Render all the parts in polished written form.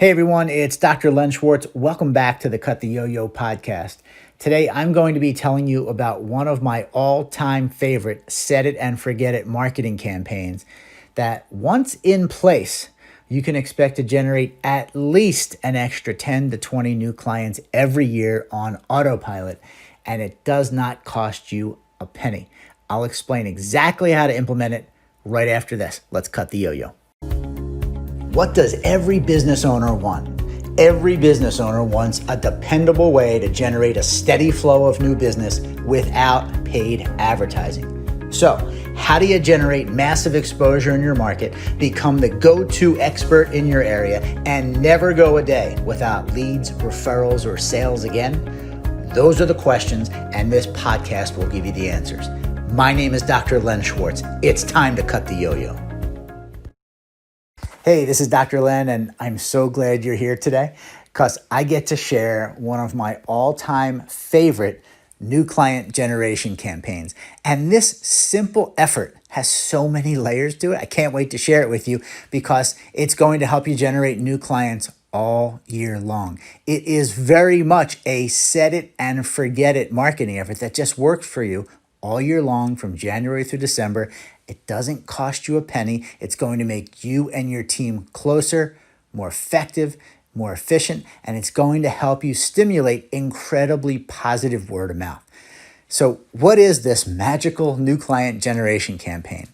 Hey everyone, it's Dr. Len Schwartz. Welcome back to the Cut the Yo-Yo podcast. Today I'm going to be telling you about one of my all-time favorite set it and forget it marketing campaigns that once in place, you can expect to generate at least an extra 10 to 20 new clients every year on autopilot, and it does not cost you a penny. I'll explain exactly how to implement it right after this. Let's cut the yo-yo. What does every business owner want? Every business owner wants a dependable way to generate a steady flow of new business without paid advertising. So, how do you generate massive exposure in your market, become the go-to expert in your area, and never go a day without leads, referrals, or sales again? Those are the questions, and this podcast will give you the answers. My name is Dr. Len Schwartz. It's time to cut the yo-yo. Hey, this is Dr. Len, and I'm so glad you're here today because I get to share one of my all-time favorite new client generation campaigns. And this simple effort has so many layers to it. I can't wait to share it with you because it's going to help you generate new clients all year long. It is very much a set it and forget it marketing effort that just works for you all year long from January through December. It doesn't cost you a penny. It's going to make you and your team closer, more effective, more efficient, and it's going to help you stimulate incredibly positive word of mouth. So what is this magical new client generation campaign?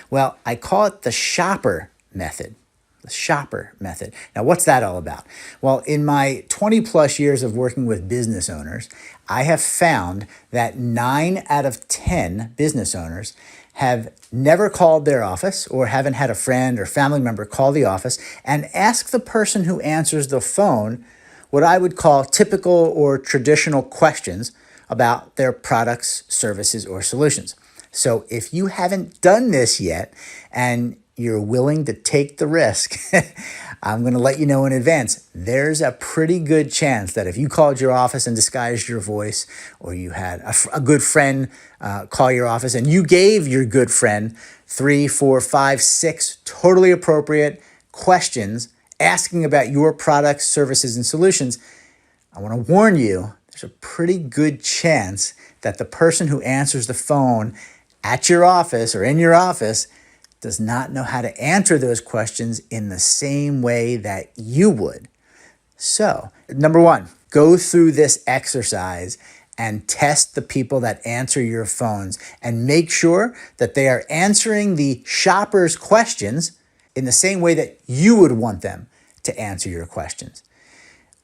Well, I call it the shopper method. The shopper method. Now, what's that all about? Well, in my 20 plus years of working with business owners, I have found that 9 out of 10 business owners have never called their office or haven't had a friend or family member call the office and ask the person who answers the phone what I would call typical or traditional questions about their products, services, or solutions. So if you haven't done this yet and you're willing to take the risk, I'm going to let you know in advance, there's a pretty good chance that if you called your office and disguised your voice, or you had a good friend call your office and you gave your good friend 3, 4, 5, 6 totally appropriate questions asking about your products, services, and solutions, I want to warn you, there's a pretty good chance that the person who answers the phone at your office or in your office does not know how to answer those questions in the same way that you would. So, number one, go through this exercise and test the people that answer your phones and make sure that they are answering the shopper's questions in the same way that you would want them to answer your questions.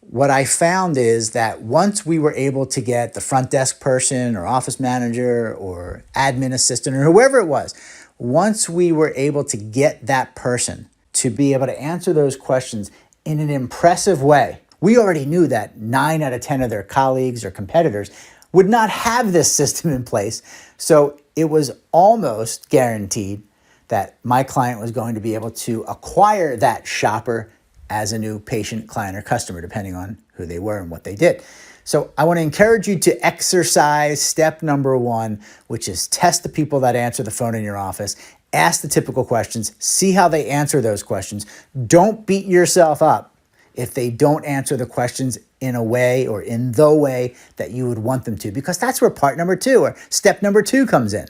What I found is that once we were able to get the front desk person or office manager or admin assistant or whoever it was, once we were able to get that person to be able to answer those questions in an impressive way, we already knew that 9 out of 10 of their colleagues or competitors would not have this system in place. So it was almost guaranteed that my client was going to be able to acquire that shopper as a new patient, client, or customer, depending on who they were and what they did. So I want to encourage you to exercise step number 1, which is test the people that answer the phone in your office, ask the typical questions, see how they answer those questions. Don't beat yourself up if they don't answer the questions in a way or in the way that you would want them to, because that's where part number 2 or step number 2 comes in.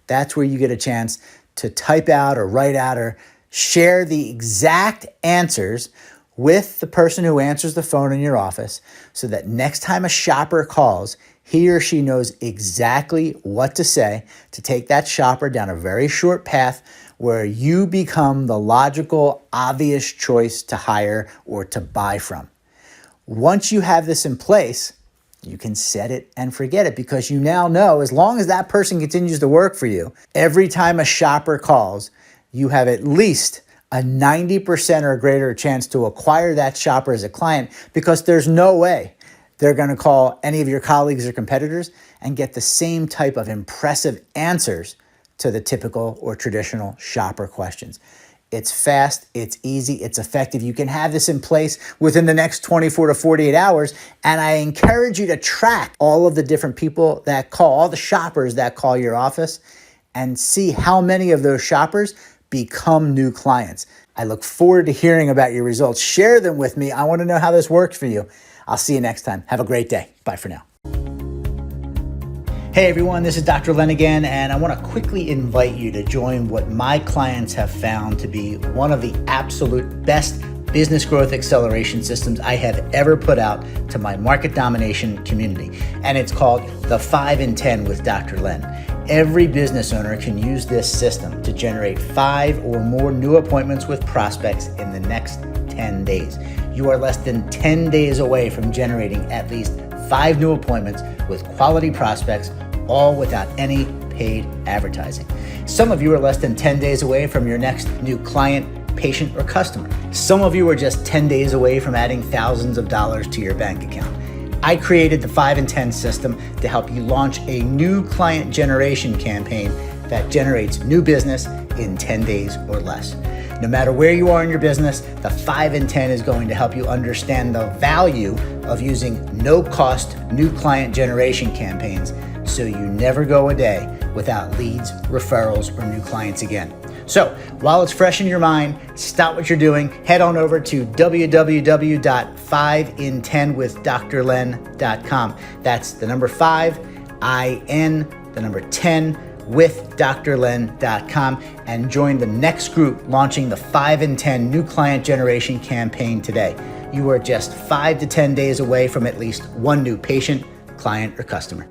That's where you get a chance to type out or write out or share the exact answers with the person who answers the phone in your office so that next time a shopper calls, he or she knows exactly what to say to take that shopper down a very short path where you become the logical, obvious choice to hire or to buy from. Once you have this in place, you can set it and forget it because you now know as long as that person continues to work for you, every time a shopper calls, you have at least a 90% or greater chance to acquire that shopper as a client because there's no way they're going to call any of your colleagues or competitors and get the same type of impressive answers to the typical or traditional shopper questions. It's fast, it's easy, it's effective. You can have this in place within the next 24 to 48 hours. And I encourage you to track all of the different people that call, all the shoppers that call your office, and see how many of those shoppers become new clients. I look forward to hearing about your results. Share them with me. I want to know how this works for you. I'll see you next time. Have a great day. Bye for now. Hey everyone, this is Dr. Len again, and I want to quickly invite you to join what my clients have found to be one of the absolute best business growth acceleration systems I have ever put out to my market domination community. And it's called the 5 in 10 with Dr. Len. Every business owner can use this system to generate 5 or more new appointments with prospects in the next 10 days. You are less than 10 days away from generating at least 5 new appointments with quality prospects, all without any paid advertising. Some of you are less than 10 days away from your next new client, patient, or customer. Some of you are just 10 days away from adding thousands of dollars to your bank account. I created the 5 in 10 system to help you launch a new client generation campaign that generates new business in 10 days or less. No matter where you are in your business, the 5 in 10 is going to help you understand the value of using no-cost new client generation campaigns so you never go a day without leads, referrals, or new clients again. So while it's fresh in your mind, stop what you're doing, head on over to www.5in10withdrlen.com. That's the number 5, I-N, the number 10, withdrlen.com, and join the next group launching the 5 in 10 new client generation campaign today. You are just 5 to 10 days away from at least one new patient, client, or customer.